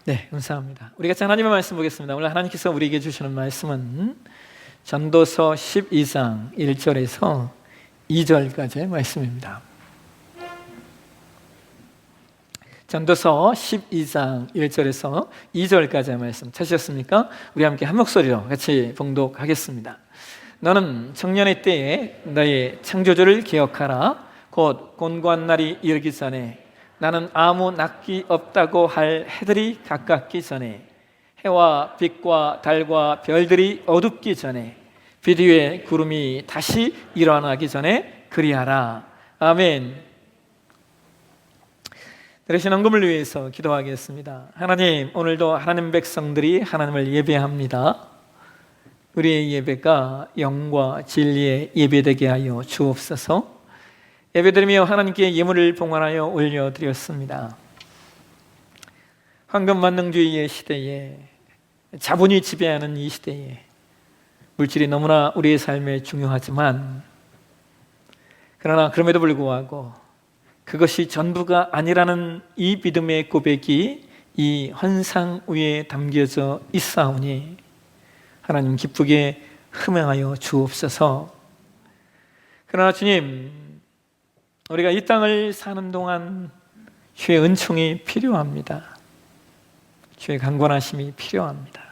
네, 감사합니다. 우리 같이 하나님의 말씀 보겠습니다. 오늘 하나님께서 우리에게 주시는 말씀은 전도서 12장 1절에서 2절까지의 말씀입니다. 전도서 12장 1절에서 2절까지의 말씀 찾으셨습니까? 우리 함께 한 목소리로 같이 봉독하겠습니다. 너는 청년의 때에 너의 창조주를 기억하라. 곧 곤고한 날이 이르기 전에, 나는 아무 낚이 없다고 할 해들이 가깝기 전에, 해와 빛과 달과 별들이 어둡기 전에, 빛 위에 구름이 다시 일어나기 전에 그리하라. 아멘. 들으신 헌금을 위해서 기도하겠습니다. 하나님, 오늘도 하나님 백성들이 하나님을 예배합니다. 우리의 예배가 영과 진리의 예배되게 하여 주옵소서. 예배드리며 하나님께 예물을 봉헌하여 올려드렸습니다. 황금만능주의의 시대에, 자본이 지배하는 이 시대에 물질이 너무나 우리의 삶에 중요하지만, 그러나 그럼에도 불구하고 그것이 전부가 아니라는 이 믿음의 고백이 이 헌상 위에 담겨져 있사오니 하나님 기쁘게 흠양하여 주옵소서. 그러나 주님, 우리가 이 땅을 사는 동안 주의 은총이 필요합니다. 주의 강권하심이 필요합니다.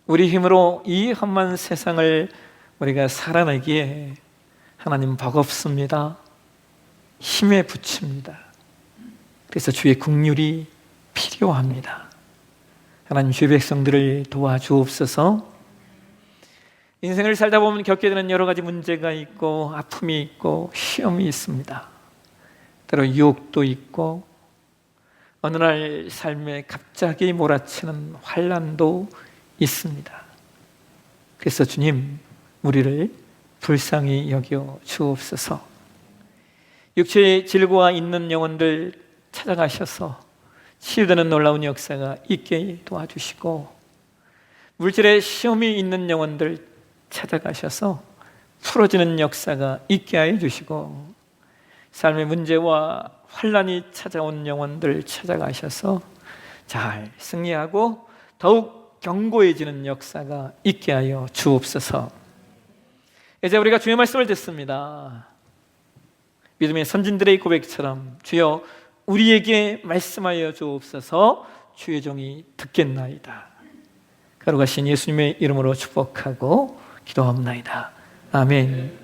우리 힘으로 이 험한 세상을 우리가 살아내기에 하나님 버겁습니다. 힘에 부칩니다. 그래서 주의 긍휼이 필요합니다. 하나님, 주의 백성들을 도와주옵소서. 인생을 살다 보면 겪게 되는 여러 가지 문제가 있고 아픔이 있고 시험이 있습니다. 때로 유혹도 있고 어느 날 삶에 갑자기 몰아치는 환난도 있습니다. 그래서 주님, 우리를 불쌍히 여겨 주옵소서. 육체의 질고가 있는 영혼들 찾아가셔서 치유되는 놀라운 역사가 있게 도와주시고, 물질의 시험이 있는 영혼들 찾아가셔서 풀어지는 역사가 있게 하여 주시고, 삶의 문제와 환난이 찾아온 영혼들 찾아가셔서 잘 승리하고 더욱 견고해지는 역사가 있게 하여 주옵소서. 이제 우리가 주의 말씀을 듣습니다. 믿음의 선진들의 고백처럼 주여 우리에게 말씀하여 주옵소서. 주의 종이 듣겠나이다. 거룩하신 예수님의 이름으로 축복하고 기도합나이다. 아멘.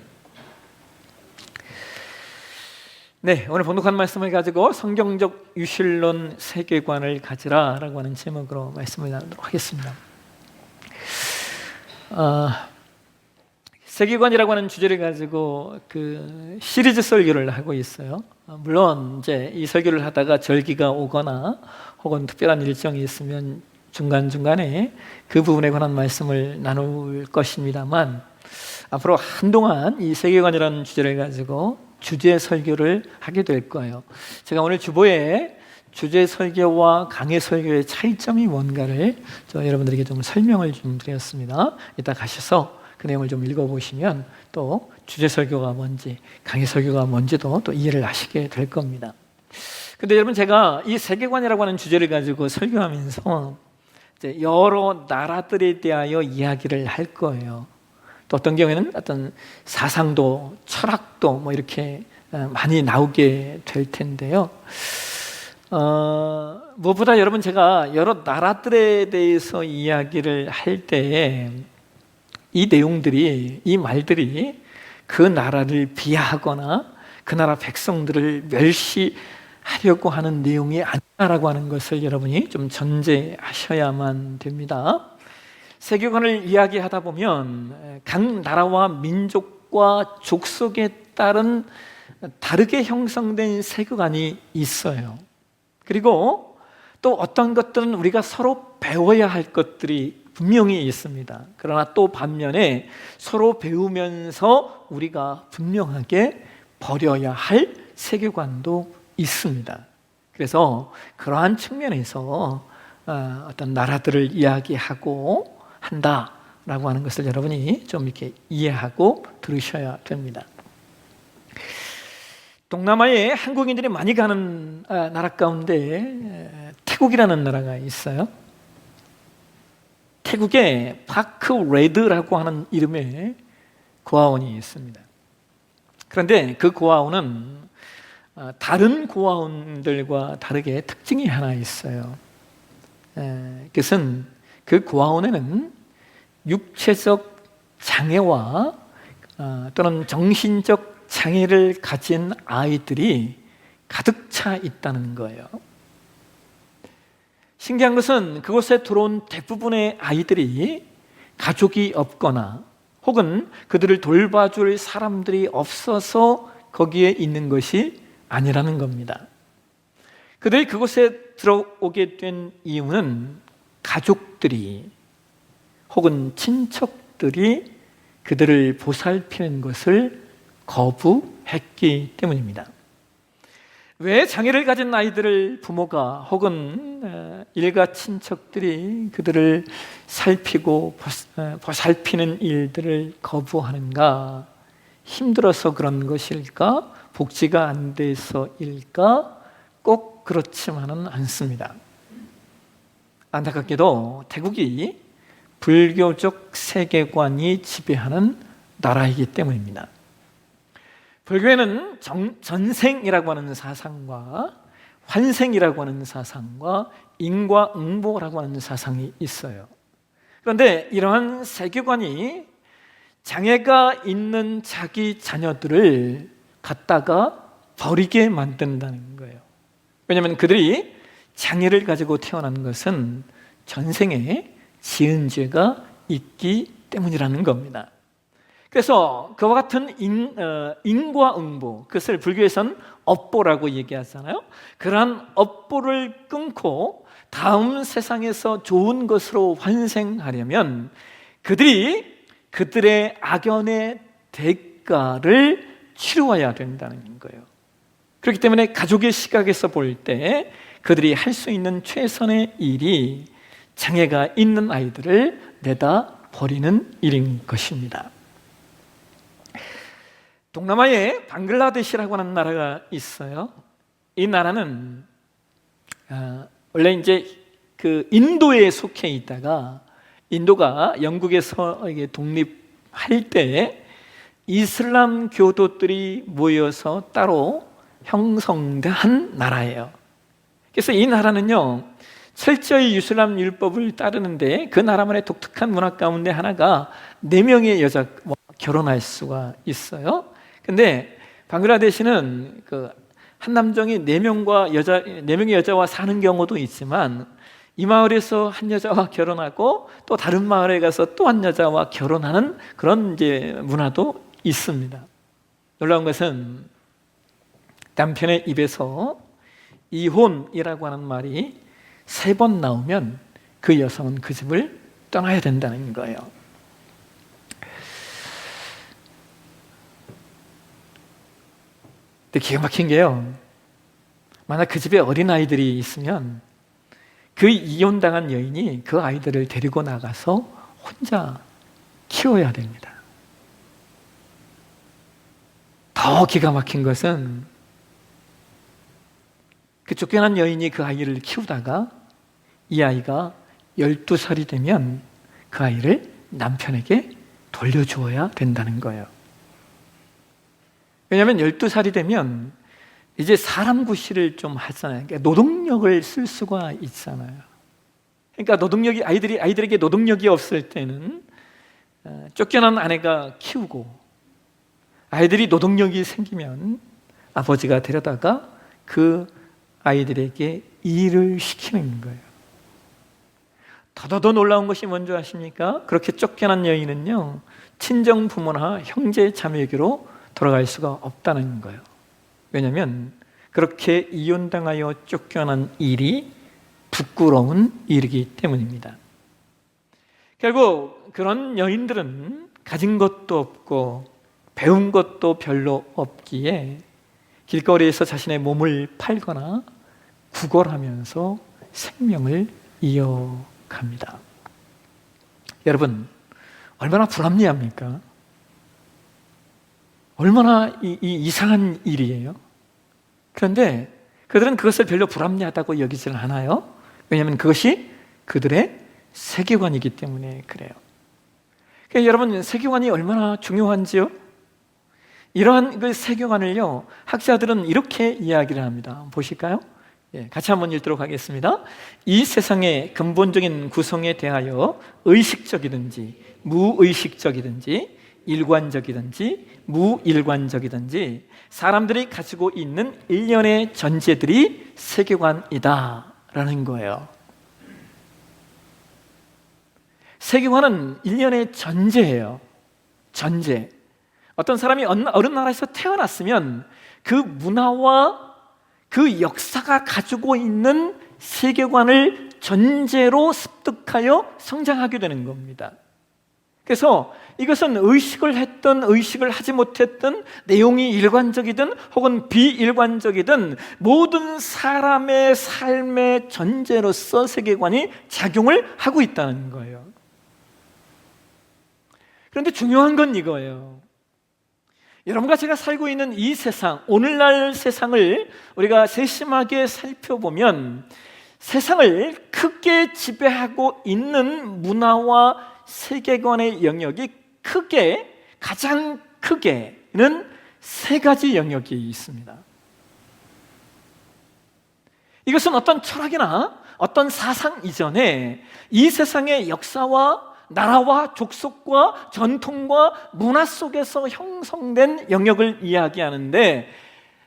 네, 오늘 봉독한 말씀을 가지고 성경적 유실론 세계관을 가지라 라고 하는 제목으로 말씀을 나누도록 하겠습니다. 세계관이라고 하는 주제를 가지고 그 시리즈 설교를 하고 있어요. 물론 이제 이 설교를 하다가 절기가 오거나 혹은 특별한 일정이 있으면 중간중간에 그 부분에 관한 말씀을 나눌 것입니다만, 앞으로 한동안 이 세계관이라는 주제를 가지고 주제 설교를 하게 될 거예요. 제가 오늘 주보에 주제 설교와 강해 설교의 차이점이 뭔가를 여러분들에게 좀 설명을 좀 드렸습니다. 이따 가셔서 그 내용을 좀 읽어보시면 또 주제 설교가 뭔지 강해 설교가 뭔지도 또 이해를 하시게 될 겁니다. 근데 여러분, 제가 이 세계관이라고 하는 주제를 가지고 설교하면서 이제 여러 나라들에 대하여 이야기를 할 거예요. 또 어떤 경우에는 어떤 사상도 철학도 뭐 이렇게 많이 나오게 될 텐데요. 무엇보다 여러분, 제가 여러 나라들에 대해서 이야기를 할 때에 이 내용들이, 이 말들이 그 나라를 비하하거나 그 나라 백성들을 멸시하려고 하는 내용이 아니라고 하는 것을 여러분이 좀 전제하셔야만 됩니다. 세계관을 이야기하다 보면 각 나라와 민족과 족속에 따른 다르게 형성된 세계관이 있어요. 그리고 또 어떤 것들은 우리가 서로 배워야 할 것들이 분명히 있습니다. 그러나 또 반면에 서로 배우면서 우리가 분명하게 버려야 할 세계관도 있습니다. 그래서 그러한 측면에서 어떤 나라들을 이야기하고 한다라고 하는 것을 여러분이 좀 이렇게 이해하고 들으셔야 됩니다. 동남아에 한국인들이 많이 가는 나라 가운데 태국이라는 나라가 있어요. 태국에 파크 레드라고 하는 이름의 고아원이 있습니다. 그런데 그 고아원은 다른 고아원들과 다르게 특징이 하나 있어요. 그것은 그 고아원에는 육체적 장애와 또는 정신적 장애를 가진 아이들이 가득 차 있다는 거예요. 신기한 것은 그곳에 들어온 대부분의 아이들이 가족이 없거나 혹은 그들을 돌봐줄 사람들이 없어서 거기에 있는 것이 아니라는 겁니다. 그들이 그곳에 들어오게 된 이유는 가족들이 혹은 친척들이 그들을 보살피는 것을 거부했기 때문입니다. 왜 장애를 가진 아이들을 부모가 혹은 일가 친척들이 그들을 살피고 보살피는 일들을 거부하는가? 힘들어서 그런 것일까? 복지가 안 돼서일까? 꼭 그렇지만은 않습니다. 안타깝게도 태국이 불교적 세계관이 지배하는 나라이기 때문입니다. 불교에는 전생이라고 하는 사상과 환생이라고 하는 사상과 인과응보라고 하는 사상이 있어요. 그런데 이러한 세계관이 장애가 있는 자기 자녀들을 갖다가 버리게 만든다는 거예요. 왜냐하면 그들이 장애를 가지고 태어난 것은 전생에 지은 죄가 있기 때문이라는 겁니다. 그래서 그와 같은 인과응보, 그것을 불교에서는 업보라고 얘기하잖아요. 그러한 업보를 끊고 다음 세상에서 좋은 것으로 환생하려면 그들이 그들의 악연의 대가를 치루어야 된다는 거예요. 그렇기 때문에 가족의 시각에서 볼 때 그들이 할 수 있는 최선의 일이 장애가 있는 아이들을 내다 버리는 일인 것입니다. 동남아에 방글라데시라고 하는 나라가 있어요. 이 나라는 원래 이제 그 인도에 속해 있다가 인도가 영국에서 독립할 때 이슬람 교도들이 모여서 따로 형성된 나라예요. 그래서 이 나라는요, 철저히 이슬람 율법을 따르는데 그 나라만의 독특한 문화 가운데 하나가 4명의 여자와 결혼할 수가 있어요. 근데 방글라데시는 한 남성이 4명의 여자와 사는 경우도 있지만 이 마을에서 한 여자와 결혼하고 또 다른 마을에 가서 또 한 여자와 결혼하는 그런 이제 문화도 있습니다. 놀라운 것은 남편의 입에서 이혼이라고 하는 말이 3번 나오면 그 여성은 그 집을 떠나야 된다는 거예요. 근데 기가 막힌 게요, 만약 그 집에 어린아이들이 있으면 그 이혼당한 여인이 그 아이들을 데리고 나가서 혼자 키워야 됩니다. 더 기가 막힌 것은 그 쫓겨난 여인이 그 아이를 키우다가 이 아이가 12살이 되면 그 아이를 남편에게 돌려주어야 된다는 거예요. 왜냐하면 12살이 되면 이제 사람 구실을 좀 하잖아요. 그러니까 노동력을 쓸 수가 있잖아요. 그러니까 아이들에게 노동력이 없을 때는 쫓겨난 아내가 키우고, 아이들이 노동력이 생기면 아버지가 데려다가 그 아이들에게 일을 시키는 거예요. 더더더 놀라운 것이 뭔지 아십니까? 그렇게 쫓겨난 여인은요, 친정 부모나 형제 자매에게로 돌아갈 수가 없다는 거예요. 왜냐하면 그렇게 이혼당하여 쫓겨난 일이 부끄러운 일이기 때문입니다. 결국 그런 여인들은 가진 것도 없고 배운 것도 별로 없기에 길거리에서 자신의 몸을 팔거나 구걸하면서 생명을 이어갑니다. 여러분, 얼마나 불합리합니까? 얼마나 이상한 일이에요. 그런데 그들은 그것을 별로 불합리하다고 여기지는 않아요. 왜냐하면 그것이 그들의 세계관이기 때문에 그래요. 그러니까 여러분, 세계관이 얼마나 중요한지요? 이러한 그 세계관을요, 학자들은 이렇게 이야기를 합니다. 보실까요? 같이 한번 읽도록 하겠습니다. 이 세상의 근본적인 구성에 대하여 의식적이든지 무의식적이든지 일관적이든지 무일관적이든지 사람들이 가지고 있는 일련의 전제들이 세계관이다 라는 거예요. 세계관은 일련의 전제예요. 전제. 어떤 사람이 어느 나라에서 태어났으면 그 문화와 그 역사가 가지고 있는 세계관을 전제로 습득하여 성장하게 되는 겁니다. 그래서 이것은 의식을 했든 의식을 하지 못했든 내용이 일관적이든 혹은 비일관적이든 모든 사람의 삶의 전제로서 세계관이 작용을 하고 있다는 거예요. 그런데 중요한 건 이거예요. 여러분과 제가 살고 있는 이 세상, 오늘날 세상을 우리가 세심하게 살펴보면 세상을 크게 지배하고 있는 문화와 세계관의 영역이 가장 크게는 세 가지 영역이 있습니다. 이것은 어떤 철학이나 어떤 사상 이전에 이 세상의 역사와 나라와 족속과 전통과 문화 속에서 형성된 영역을 이야기하는데,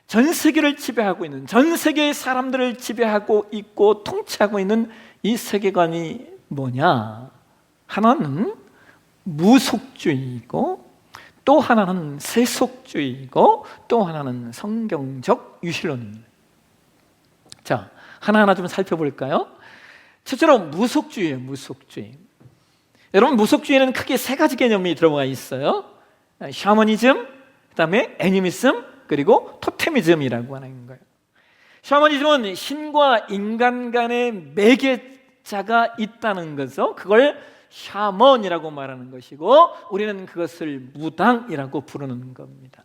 전 세계를 지배하고 있는, 전 세계의 사람들을 지배하고 있고 통치하고 있는 이 세계관이 뭐냐? 하나는 무속주의이고, 또 하나는 세속주의이고, 또 하나는 성경적 유실론입니다. 자, 하나하나 좀 살펴볼까요? 첫째로 무속주의예요. 무속주의. 여러분, 무속주의는 크게 세 가지 개념이 들어가 있어요. 샤머니즘, 그 다음에 애니미즘, 그리고 토테미즘이라고 하는 거예요. 샤머니즘은 신과 인간 간의 매개자가 있다는 거죠. 그걸 샤먼이라고 말하는 것이고, 우리는 그것을 무당이라고 부르는 겁니다.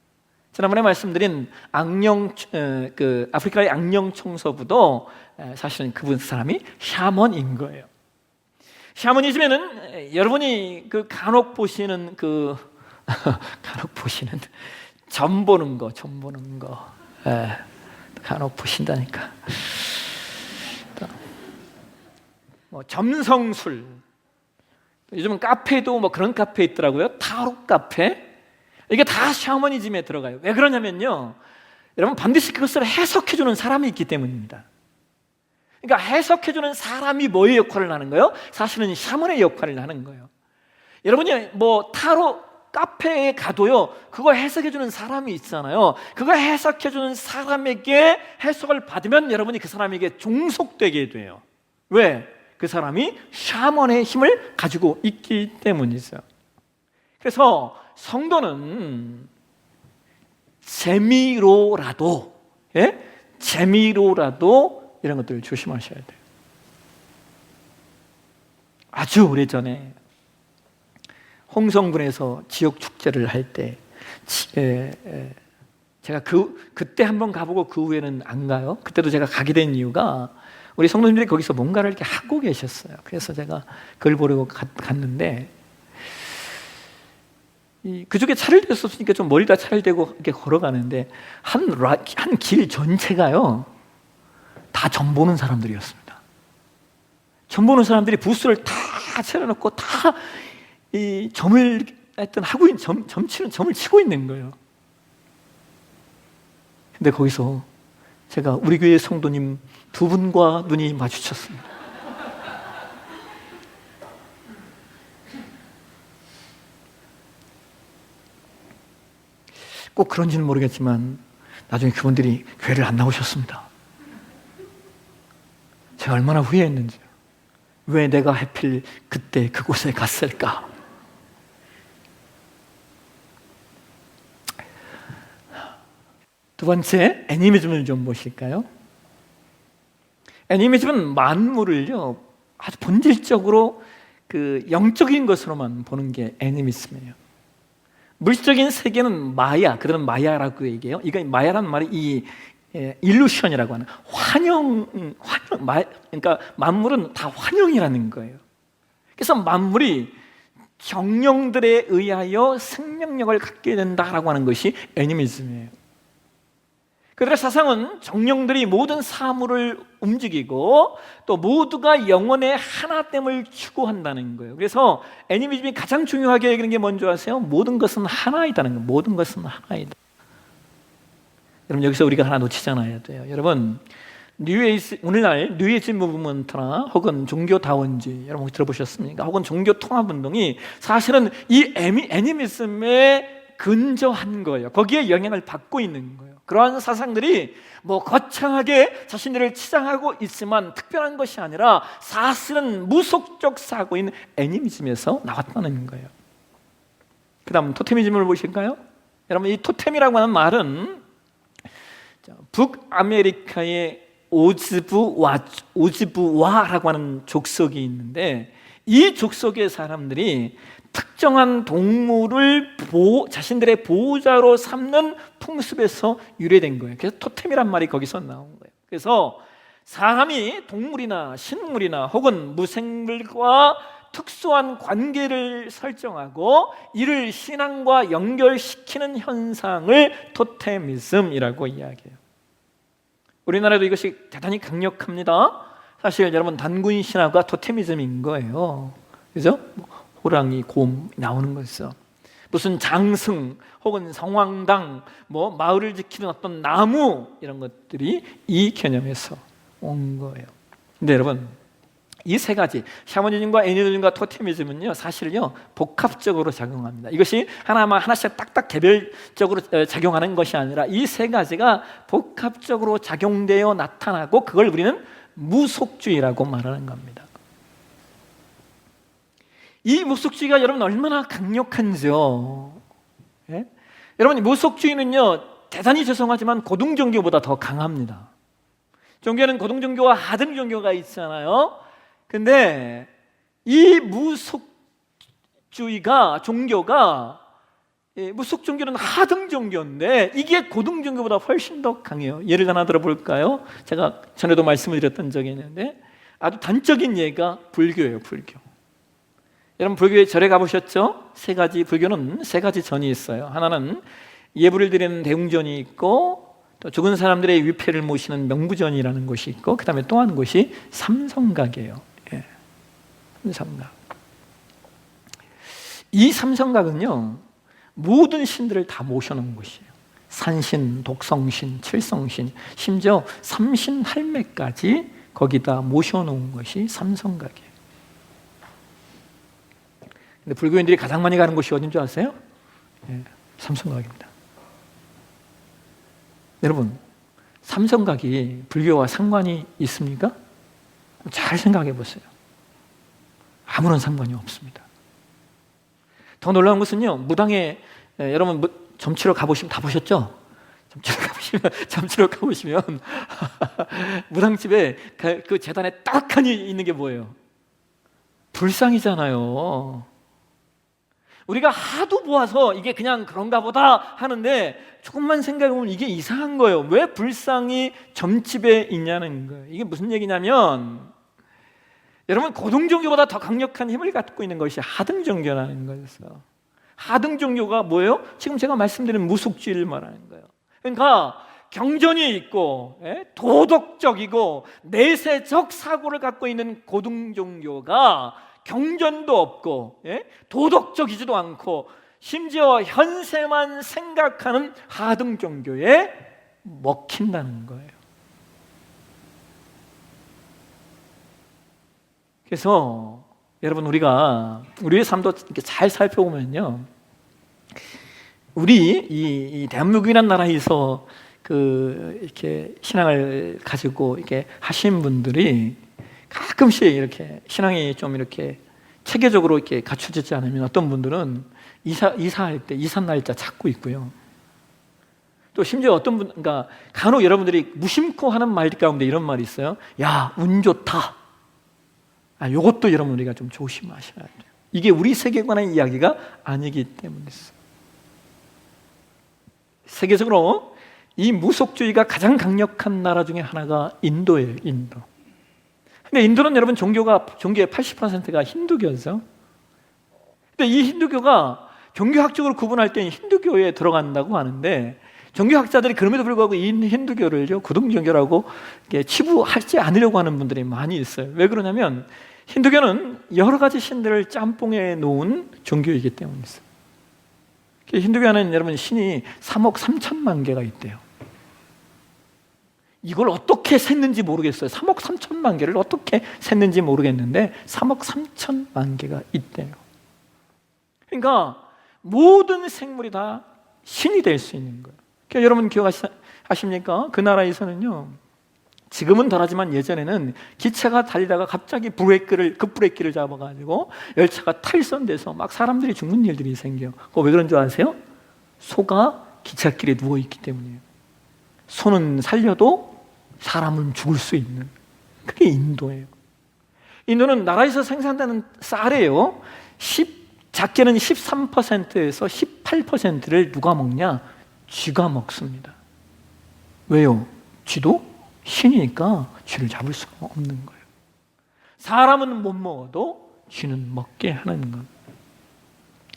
지난번에 말씀드린 아프리카의 악령 청소부도 사실은 그분 사람이 샤먼인 거예요. 샤머니즘에는 여러분이 간혹 보시는 간혹 보시는 점 보는 거 간혹 보신다니까. 점성술, 요즘은 카페도 그런 카페 있더라고요. 타로 카페. 이게 다 샤머니즘에 들어가요. 왜 그러냐면요, 여러분, 반드시 그것을 해석해주는 사람이 있기 때문입니다. 그러니까 해석해주는 사람이 뭐의 역할을 하는 거예요? 사실은 샤먼의 역할을 하는 거예요. 여러분이 타로 카페에 가도요, 그거 해석해주는 사람이 있잖아요. 그거 해석해주는 사람에게 해석을 받으면 여러분이 그 사람에게 종속되게 돼요. 왜? 그 사람이 샤먼의 힘을 가지고 있기 때문이죠. 그래서 성도는 재미로라도 이런 것들을 조심하셔야 돼요. 아주 오래전에 홍성군에서 지역 축제를 할 때 제가 그때 한번 가보고 그 후에는 안 가요. 그때도 제가 가게 된 이유가 우리 성도님들이 거기서 뭔가를 이렇게 하고 계셨어요. 그래서 제가 그걸 보려고 갔는데, 그쪽에 차를 댔었으니까 좀 머리다 차를 대고 이렇게 걸어가는데 한 길 전체가요 다 점 보는 사람들이었습니다. 점 보는 사람들이 부스를 다 차려놓고 다 이 점을 하고 있는 점을 치고 있는 거예요. 근데 거기서 제가 우리 교회 성도님 두 분과 눈이 마주쳤습니다. 꼭 그런지는 모르겠지만 나중에 그분들이 교회를 안 나오셨습니다. 제가 얼마나 후회했는지, 왜 내가 하필 그때 그곳에 갔을까? 두 번째, 애니미즘을 좀 보실까요? 애니미즘은 만물을요 아주 본질적으로 영적인 것으로만 보는 게 애니미즘이에요. 물질적인 세계는 마야, 그들은 마야라고 얘기해요. 이거 마야라는 말이 일루션이라고 하는 그러니까 만물은 다 환영이라는 거예요. 그래서 만물이 정령들에 의하여 생명력을 갖게 된다라고 하는 것이 애니미즘이에요. 그들의 사상은 정령들이 모든 사물을 움직이고 또 모두가 영혼의 하나됨을 추구한다는 거예요. 그래서 애니미즘이 가장 중요하게 여기는 게 뭔지 아세요? 모든 것은 하나이다는 거예요. 모든 것은 하나이다. 여러분, 여기서 우리가 하나 놓치지 않아야 돼요. 여러분, 오늘날 뉴에이지 무브먼트나 혹은 종교다원주의 여러분 혹시 들어보셨습니까? 혹은 종교통합운동이 사실은 이 애니미즘에 근저한 거예요. 거기에 영향을 받고 있는 거예요. 그러한 사상들이 거창하게 자신들을 치장하고 있지만 특별한 것이 아니라 사실은 무속적 사고인 애니미즘에서 나왔다는 거예요. 그 다음 토테미즘을 보실까요? 여러분, 이 토템이라고 하는 말은 북아메리카의 오즈부와라고 하는 족속이 있는데 이 족속의 사람들이 특정한 동물을 자신들의 보호자로 삼는 풍습에서 유래된 거예요. 그래서 토템이란 말이 거기서 나온 거예요. 그래서 사람이 동물이나 식물이나 혹은 무생물과 특수한 관계를 설정하고 이를 신앙과 연결시키는 현상을 토테미즘이라고 이야기해요. 우리나라도 이것이 대단히 강력합니다. 사실 여러분, 단군 신화가 토테미즘인 거예요. 그죠? 호랑이, 곰 나오는 거죠. 무슨 장승 혹은 성황당, 마을을 지키는 어떤 나무 이런 것들이 이 개념에서 온 거예요. 근데 여러분, 이 세 가지 샤머니즘과 애니미즘과 토테미즘은요 사실은요 복합적으로 작용합니다. 이것이 하나씩 딱딱 개별적으로 작용하는 것이 아니라 이 세 가지가 복합적으로 작용되어 나타나고 그걸 우리는 무속주의라고 말하는 겁니다. 이 무속주의가 여러분 얼마나 강력한지요. 예? 여러분, 무속주의는요 대단히 죄송하지만 고등종교보다 더 강합니다. 종교는 고등종교와 하등종교가 있잖아요. 근데 이 종교가 무속 종교는 하등 종교인데 이게 고등 종교보다 훨씬 더 강해요. 예를 하나 들어볼까요? 제가 전에도 말씀을 드렸던 적이 있는데 아주 단적인 예가 불교예요. 불교. 여러분, 불교에 절에 가보셨죠? 불교는 세 가지 전이 있어요. 하나는 예불을 드리는 대웅전이 있고 또 죽은 사람들의 위패를 모시는 명부전이라는 곳이 있고 그 다음에 또 한 곳이 삼성각이에요. 삼성각. 이 삼성각은요 모든 신들을 다 모셔놓은 곳이에요. 산신, 독성신, 칠성신, 심지어 삼신할매까지 거기다 모셔놓은 것이 삼성각이에요. 근데 불교인들이 가장 많이 가는 곳이 어딘 줄 아세요? 삼성각입니다. 여러분, 삼성각이 불교와 상관이 있습니까? 잘 생각해 보세요. 아무런 상관이 없습니다. 더 놀라운 것은요, 무당에 여러분 점치러 가보시면 다 보셨죠? 점치러 가보시면 무당집에 그 재단에 딱하니 있는 게 뭐예요? 불상이잖아요. 우리가 하도 보아서 이게 그냥 그런가 보다 하는데 조금만 생각해보면 이게 이상한 거예요. 왜 불상이 점집에 있냐는 거예요. 이게 무슨 얘기냐면 여러분, 고등종교보다 더 강력한 힘을 갖고 있는 것이 하등종교라는 거였어요. 하등종교가 뭐예요? 지금 제가 말씀드린 무속주의를 말하는 거예요. 그러니까 경전이 있고 도덕적이고 내세적 사고를 갖고 있는 고등종교가 경전도 없고 도덕적이지도 않고 심지어 현세만 생각하는 하등종교에 먹힌다는 거예요. 그래서 여러분, 우리의 삶도 이렇게 잘 살펴보면요, 우리 이 대한민국이라는 나라에서 이렇게 신앙을 가지고 이렇게 하신 분들이 가끔씩 이렇게 신앙이 좀 이렇게 체계적으로 이렇게 갖춰지지 않으면 어떤 분들은 이사할 때 이사 날짜 찾고 있고요. 또 심지어 어떤 분, 그러니까 간혹 여러분들이 무심코 하는 말 가운데 이런 말이 있어요. 야, 운 좋다. 이것도 여러분 우리가 좀 조심하셔야 돼요. 이게 우리 세계관의 이야기가 아니기 때문이었어요. 세계적으로 이 무속주의가 가장 강력한 나라 중에 하나가 인도예요. 인도. 근데 인도는 여러분 종교의 80%가 힌두교죠. 근데 이 힌두교가 종교학적으로 구분할 때는 힌두교에 들어간다고 하는데, 종교학자들이 그럼에도 불구하고 이 힌두교를 구동종교라고 치부하지 않으려고 하는 분들이 많이 있어요. 왜 그러냐면 힌두교는 여러 가지 신들을 짬뽕에 놓은 종교이기 때문이죠. 힌두교는 여러분 신이 3억 3천만 개가 있대요. 이걸 어떻게 셌는지 모르겠어요. 3억 3천만 개를 어떻게 셌는지 모르겠는데 3억 3천만 개가 있대요. 그러니까 모든 생물이 다 신이 될 수 있는 거예요. 그러니까 여러분 기억하십니까? 그 나라에서는요, 지금은 덜하지만 예전에는 기차가 달리다가 갑자기 급브레이크를 잡아가지고 열차가 탈선돼서 막 사람들이 죽는 일들이 생겨요. 그거 왜 그런 줄 아세요? 소가 기찻길에 누워있기 때문이에요. 소는 살려도 사람은 죽을 수 있는, 그게 인도예요. 인도는 나라에서 생산되는 쌀이에요. 작게는 13%에서 18%를 누가 먹냐? 쥐가 먹습니다. 왜요? 쥐도 신이니까 쥐를 잡을 수가 없는 거예요. 사람은 못 먹어도 쥐는 먹게 하는 것.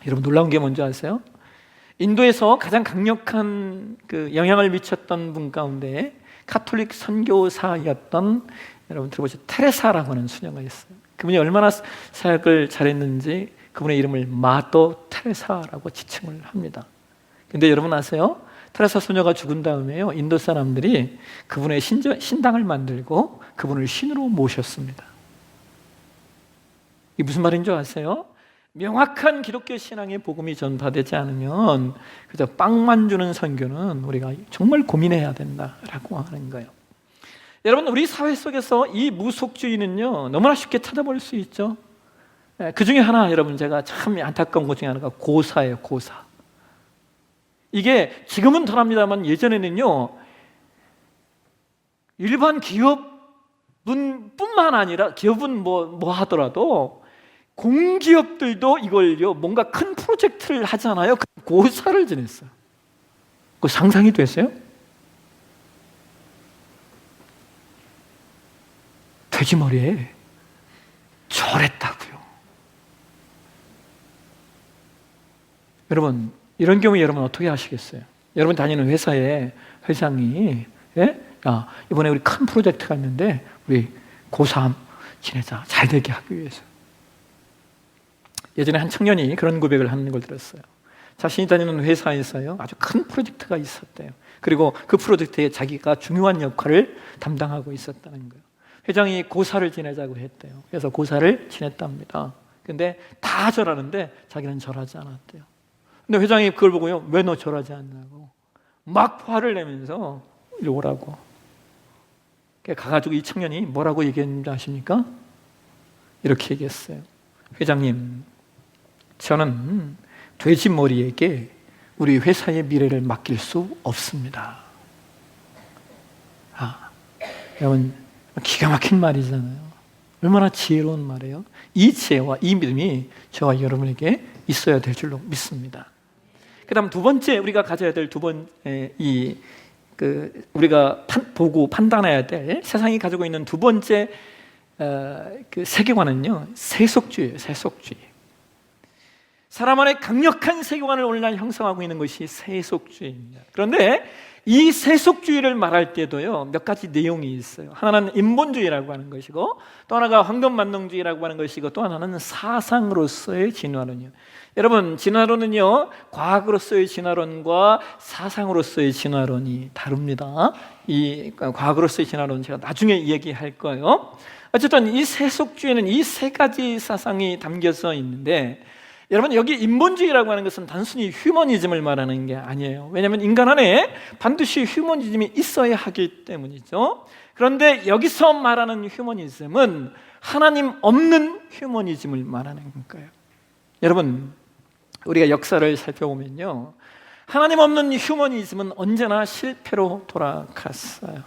여러분 놀라운 게 뭔지 아세요? 인도에서 가장 강력한 영향을 미쳤던 분 가운데 가톨릭 선교사였던, 여러분 들어보셨죠? 테레사라고 하는 수녀가 있어요. 그분이 얼마나 사역을 잘했는지 그분의 이름을 마더 테레사라고 지칭을 합니다. 근데 여러분 아세요? 테레사 소녀가 죽은 다음에요, 인도 사람들이 그분의 신당을 만들고 그분을 신으로 모셨습니다. 이게 무슨 말인 줄 아세요? 명확한 기독교 신앙의 복음이 전파되지 않으면 그저 빵만 주는 선교는 우리가 정말 고민해야 된다라고 하는 거예요. 여러분, 우리 사회 속에서 이 무속주의는요, 너무나 쉽게 찾아볼 수 있죠. 그 중에 하나, 여러분 제가 참 안타까운 것 중에 하나가 고사예요. 고사. 이게 지금은 덜합니다만 예전에는요, 일반 기업은 뿐만 아니라, 기업은 뭐 하더라도 공기업들도 이걸요, 뭔가 큰 프로젝트를 하잖아요. 고사를 지냈어요. 그거 상상이 됐어요? 돼지머리에 절했다고요. 여러분, 이런 경우에 여러분 어떻게 하시겠어요? 여러분 다니는 회사에 회장이 야, 이번에 우리 큰 프로젝트가 있는데 우리 고3 지내자, 잘 되게 하기 위해서. 예전에 한 청년이 그런 고백을 하는 걸 들었어요. 자신이 다니는 회사에서요, 아주 큰 프로젝트가 있었대요. 그리고 그 프로젝트에 자기가 중요한 역할을 담당하고 있었다는 거예요. 회장이 고사를 지내자고 했대요. 그래서 고사를 지냈답니다. 근데 다 절하는데 자기는 절하지 않았대요. 근데 회장이 그걸 보고요, 왜 너 절하지 않냐고 막 화를 내면서 이리 오라고. 가가지고 이 청년이 뭐라고 얘기했는지 아십니까? 이렇게 얘기했어요. 회장님, 저는 돼지머리에게 우리 회사의 미래를 맡길 수 없습니다. 여러분, 기가 막힌 말이잖아요. 얼마나 지혜로운 말이에요. 이 지혜와 이 믿음이 저와 여러분에게 있어야 될 줄로 믿습니다. 그 다음 두 번째, 우리가 가져야 될 우리가 보고 판단해야 될, 세상이 가지고 있는 두 번째 세계관은요, 세속주의예요. 세속주의. 사람 안에 강력한 세계관을 오늘날 형성하고 있는 것이 세속주의입니다. 그런데 이 세속주의를 말할 때도요, 몇 가지 내용이 있어요. 하나는 인본주의라고 하는 것이고, 또 하나가 황금만능주의라고 하는 것이고, 또 하나는 사상으로서의 진화론이요. 여러분, 진화론은요, 과학으로서의 진화론과 사상으로서의 진화론이 다릅니다. 이 과학으로서의 진화론은 제가 나중에 얘기할 거예요. 어쨌든 이 세속주의는 이 세 가지 사상이 담겨져 있는데, 여러분, 여기 인본주의라고 하는 것은 단순히 휴머니즘을 말하는 게 아니에요. 왜냐하면 인간 안에 반드시 휴머니즘이 있어야 하기 때문이죠. 그런데 여기서 말하는 휴머니즘은 하나님 없는 휴머니즘을 말하는 거예요. 여러분, 우리가 역사를 살펴보면요, 하나님 없는 휴머니즘은 언제나 실패로 돌아갔어요.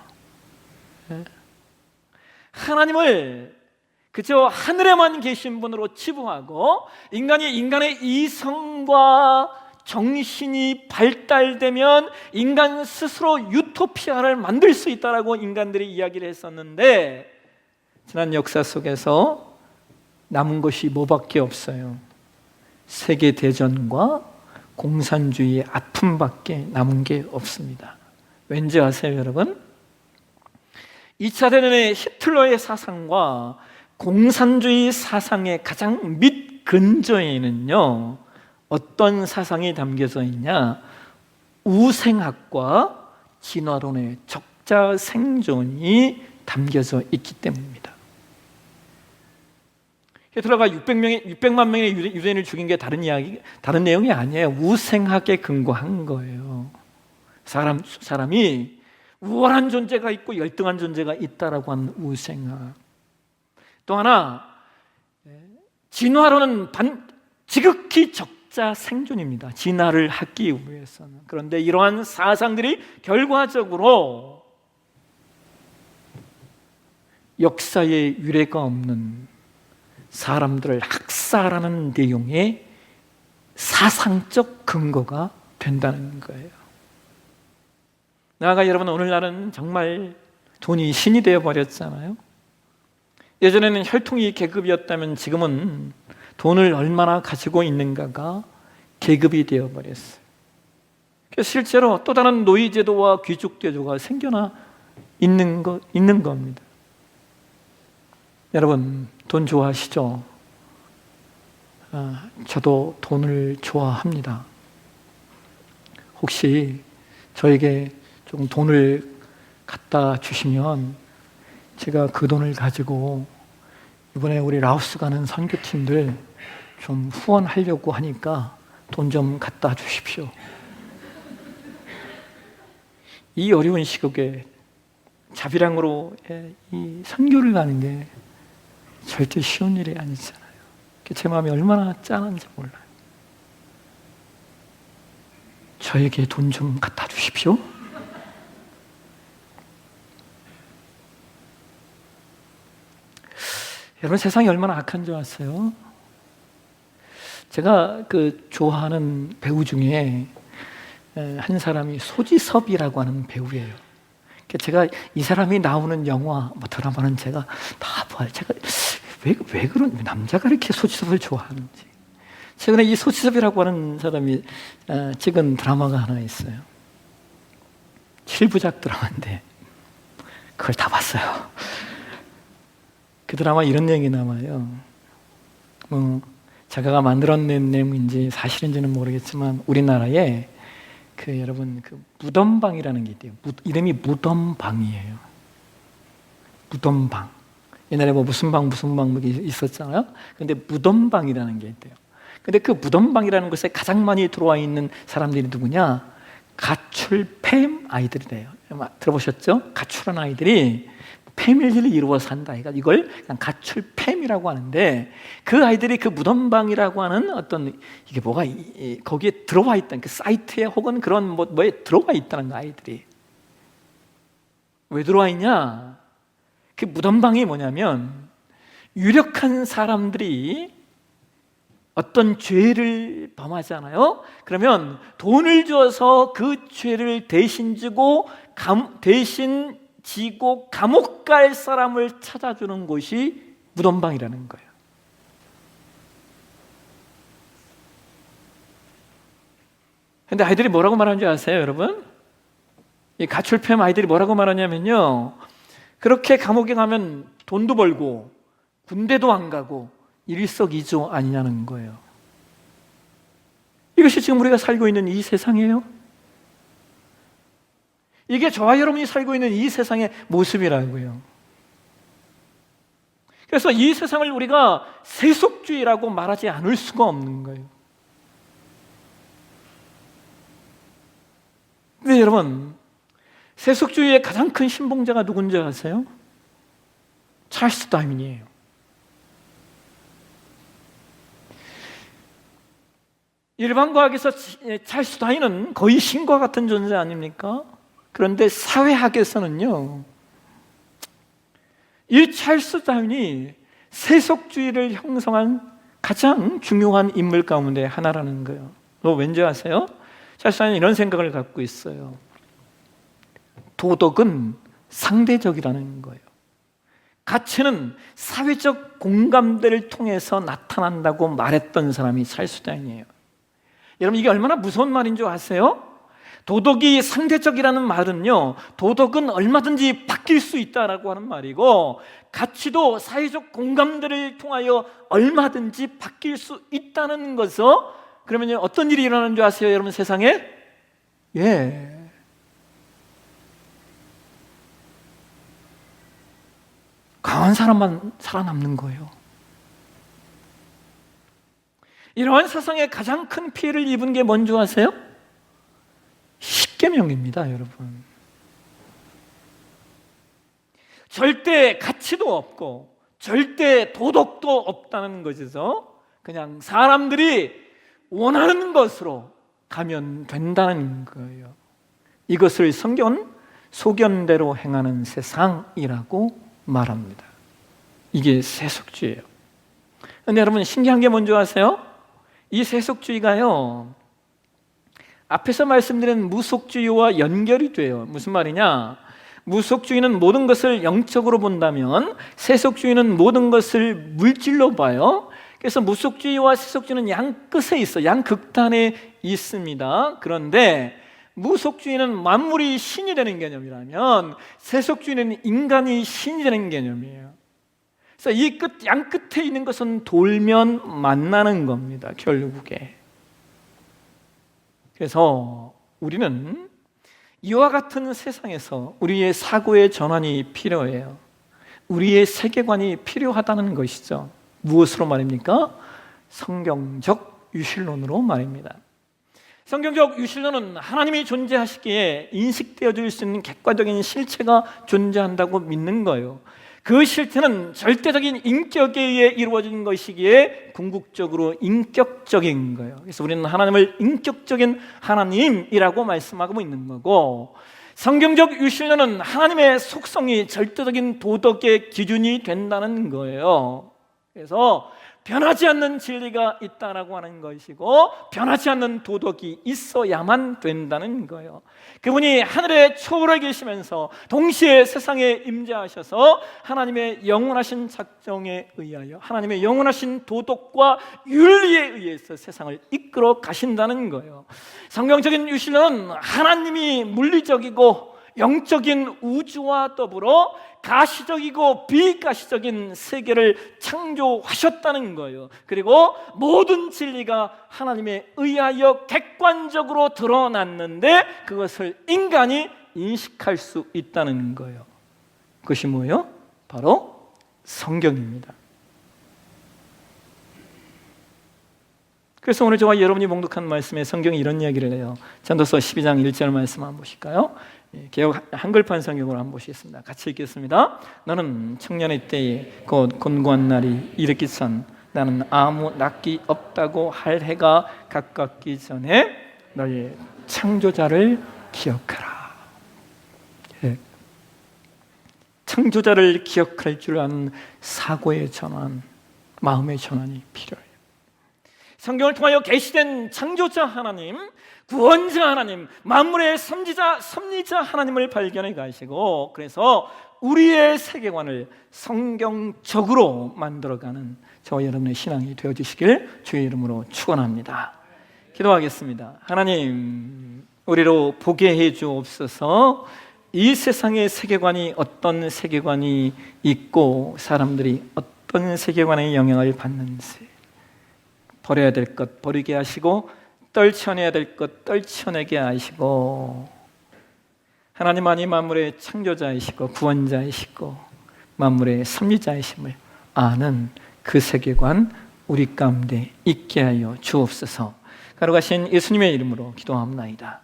하나님을 그저 하늘에만 계신 분으로 치부하고 인간이 인간의 이성과 정신이 발달되면 인간 스스로 유토피아를 만들 수 있다라고 인간들이 이야기를 했었는데, 지난 역사 속에서 남은 것이 뭐밖에 없어요? 세계대전과 공산주의의 아픔밖에 남은 게 없습니다. 왠지 아세요, 여러분? 2차 대전의 히틀러의 사상과 공산주의 사상의 가장 밑근저에는요, 어떤 사상이 담겨져 있냐? 우생학과 진화론의 적자 생존이 담겨져 있기 때문입니다. 히틀러가 600만 명의 유대인을 죽인 게 다른 내용이 아니에요. 우생학에 근거한 거예요. 사람이 우월한 존재가 있고 열등한 존재가 있다라고 하는 우생학. 또 하나, 진화론은 지극히 적자 생존입니다. 진화를 하기 위해서는. 그런데 이러한 사상들이 결과적으로 역사에 유례가 없는 사람들을 학살하는 내용의 사상적 근거가 된다는 거예요. 나아가 여러분, 오늘날은 정말 돈이 신이 되어버렸잖아요. 예전에는 혈통이 계급이었다면 지금은 돈을 얼마나 가지고 있는가가 계급이 되어버렸어요. 그래서 실제로 또 다른 노예제도와 귀족제도가 생겨나 있는 겁니다. 여러분, 돈 좋아하시죠? 저도 돈을 좋아합니다. 혹시 저에게 조금 돈을 갖다 주시면 제가 그 돈을 가지고 이번에 우리 라오스 가는 선교팀들 좀 후원하려고 하니까 돈 좀 갖다 주십시오. 이 어려운 시국에 자비랑으로 이 선교를 가는 게 절대 쉬운 일이 아니잖아요. 제 마음이 얼마나 짠한지 몰라요. 저에게 돈 좀 갖다 주십시오. 여러분, 세상이 얼마나 악한 줄 아세요? 제가 좋아하는 배우 중에 한 사람이 소지섭이라고 하는 배우예요. 제가 이 사람이 나오는 영화, 드라마는 제가 다 봐요. 제가 왜 남자가 이렇게 소지섭을 좋아하는지. 최근에 이 소지섭이라고 하는 사람이 찍은 드라마가 하나 있어요. 7부작 드라마인데 그걸 다 봤어요. 그 드라마 이런 내용이 나와요. 작가가 만들어낸 내용인지 사실인지는 모르겠지만 우리나라에 여러분 무덤방이라는 게 있대요. 이름이 무덤방이에요. 무덤방. 옛날에 무슨 방 있었잖아요. 근데 무덤방이라는 게 있대요. 근데 그 무덤방이라는 곳에 가장 많이 들어와 있는 사람들이 누구냐? 가출팸 아이들이래요. 들어보셨죠? 가출한 아이들이 패밀리를 이루어 산다. 이걸 그냥 가출팸이라고 하는데, 그 아이들이 그 무덤방이라고 하는 어떤 이게 뭐가 거기에 들어와 있다는, 그 사이트에 혹은 그런 뭐에 들어와 있다는 거. 아이들이 왜 들어와 있냐? 그 무덤방이 뭐냐면, 유력한 사람들이 어떤 죄를 범하잖아요. 그러면 돈을 줘서 그 죄를 대신 지고 감옥 갈 사람을 찾아주는 곳이 무덤방이라는 거예요. 근데 아이들이 뭐라고 말하는지 아세요, 여러분? 이 가출팸 아이들이 뭐라고 말하냐면요, 그렇게 감옥에 가면 돈도 벌고 군대도 안 가고 일석이조 아니냐는 거예요. 이것이 지금 우리가 살고 있는 이 세상이에요. 이게 저와 여러분이 살고 있는 이 세상의 모습이라고요. 그래서 이 세상을 우리가 세속주의라고 말하지 않을 수가 없는 거예요. 근데 여러분, 세속주의의 가장 큰 신봉자가 누군지 아세요? 찰스 다윈이에요. 일반 과학에서 찰스 다윈은 거의 신과 같은 존재 아닙니까? 그런데 사회학에서는요, 이 찰스 다윈이 세속주의를 형성한 가장 중요한 인물 가운데 하나라는 거예요. 왠지 아세요? 사실은 이런 생각을 갖고 있어요. 도덕은 상대적이라는 거예요. 가치는 사회적 공감대를 통해서 나타난다고 말했던 사람이 찰스다인이에요. 여러분, 이게 얼마나 무서운 말인 줄 아세요? 도덕이 상대적이라는 말은요, 도덕은 얼마든지 바뀔 수 있다라고 하는 말이고, 가치도 사회적 공감대를 통하여 얼마든지 바뀔 수 있다는 것은, 그러면 어떤 일이 일어나는 줄 아세요, 여러분, 세상에? 강한 사람만 살아남는 거예요. 이러한 세상에 가장 큰 피해를 입은 게 뭔지 아세요? 십계명입니다, 여러분. 절대 가치도 없고 절대 도덕도 없다는 것에서 그냥 사람들이 원하는 것으로 가면 된다는 거예요. 이것을 성경은 소견대로 행하는 세상이라고 말합니다. 이게 세속주의예요. 그런데 여러분, 신기한 게 뭔지 아세요? 이 세속주의가요, 앞에서 말씀드린 무속주의와 연결이 돼요. 무슨 말이냐? 무속주의는 모든 것을 영적으로 본다면 세속주의는 모든 것을 물질로 봐요. 그래서 무속주의와 세속주의는 양 끝에 있어, 양 극단에 있습니다. 그런데 무속주의는 만물이 신이 되는 개념이라면 세속주의는 인간이 신이 되는 개념이에요. 그래서 이 양 끝에 있는 것은 돌면 만나는 겁니다, 결국에. 그래서 우리는 이와 같은 세상에서 우리의 사고의 전환이 필요해요. 우리의 세계관이 필요하다는 것이죠. 무엇으로 말입니까? 성경적 유실론으로 말입니다. 성경적 유실론은 하나님이 존재하시기에 인식되어질 수 있는 객관적인 실체가 존재한다고 믿는 거예요. 그 실체는 절대적인 인격에 의해 이루어진 것이기에 궁극적으로 인격적인 거예요. 그래서 우리는 하나님을 인격적인 하나님이라고 말씀하고 있는 거고, 성경적 유실론은 하나님의 속성이 절대적인 도덕의 기준이 된다는 거예요. 그래서 변하지 않는 진리가 있다라고 하는 것이고, 변하지 않는 도덕이 있어야만 된다는 거예요. 그분이 하늘에 초월해 계시면서 동시에 세상에 임재하셔서 하나님의 영원하신 작정에 의하여, 하나님의 영원하신 도덕과 윤리에 의해서 세상을 이끌어 가신다는 거예요. 성경적인 유실론은 하나님이 물리적이고 영적인 우주와 더불어 가시적이고 비가시적인 세계를 창조하셨다는 거예요. 그리고 모든 진리가 하나님에 의하여 객관적으로 드러났는데 그것을 인간이 인식할 수 있다는 거예요. 그것이 뭐예요? 바로 성경입니다. 그래서 오늘 저와 여러분이 봉독한 말씀에 성경이 이런 이야기를 해요. 전도서 12장 1절 말씀 한번 보실까요? 개역 한글판 성경으로 한번 보시겠습니다. 같이 읽겠습니다. 너는 청년의 때에 곧 곤고한 날이 이르기 전 나는 아무 낫기 없다고 할 해가 가깝기 전에 너의 창조자를 기억하라. 창조자를 기억할 줄 아는 사고의 전환, 마음의 전환이 필요해요. 성경을 통하여 계시된 창조자 하나님, 구원자 하나님, 만물의 섭리자 하나님을 발견해 가시고, 그래서 우리의 세계관을 성경적으로 만들어가는 저와 여러분의 신앙이 되어주시길 주의 이름으로 축원합니다. 기도하겠습니다. 하나님, 우리로 보게 해 주옵소서. 이 세상의 세계관이 어떤 세계관이 있고 사람들이 어떤 세계관의 영향을 받는지, 버려야 될 것 버리게 하시고 떨쳐내야 될 것 떨쳐내게 하시고, 하나님만이 만물의 창조자이시고 구원자이시고 만물의 섭리자이심을 아는 그 세계관 우리 가운데 있게 하여 주옵소서. 거룩하신 예수님의 이름으로 기도합나이다.